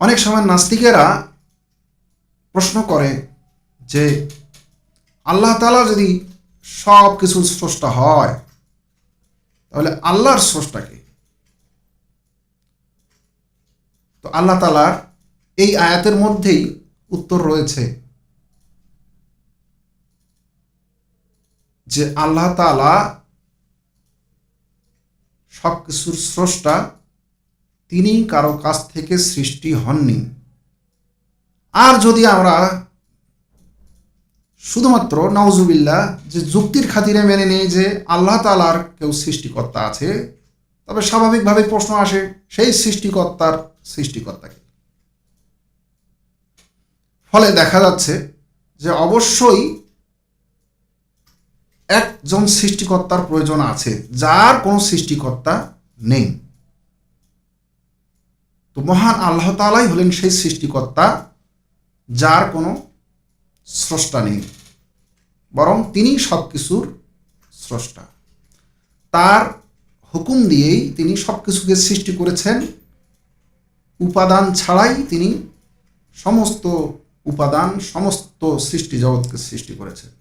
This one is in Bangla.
অনেক সময় নাস্তিকেরা প্রশ্ন করে যে আল্লাহ তাআলা যদি সব কিছুর স্রষ্টা হয় তাহলে আল্লাহর স্রষ্টা কে? তো আল্লাহ তাআলার এই আয়াতের মধ্যেই উত্তর রয়েছে যে আল্লাহ তাআলা সব কিছুর স্রষ্টা, তিনি কারো কাছ থেকে সৃষ্টি হননি। আর যদি আমরা শুধুমাত্র নাউজুবিল্লাহ যে যুক্তির খাতিরে মেনে নেই যে আল্লাহ তাআলার কেউ সৃষ্টিকর্তা আছে, তবে স্বাভাবিকভাবে প্রশ্ন আসে সেই সৃষ্টিকর্তার সৃষ্টিকর্তাকে। ফলে দেখা যাচ্ছে যে অবশ্যই একজন সৃষ্টিকর্তার প্রয়োজন আছে, যার কোনো সৃষ্টিকর্তা নেই। তো মহান আল্লাহ তাআলাই হলেন সেই সৃষ্টিকর্তা, যার কোনো স্রষ্টা নেই, বরং তিনি সব কিছুর স্রষ্টা। তার হুকুম দিয়েই তিনি সব কিছুকে সৃষ্টি করেছেন। উপাদান ছাড়াই তিনি সমস্ত উপাদান, সমস্ত সৃষ্টি জগৎকে সৃষ্টি করেছেন।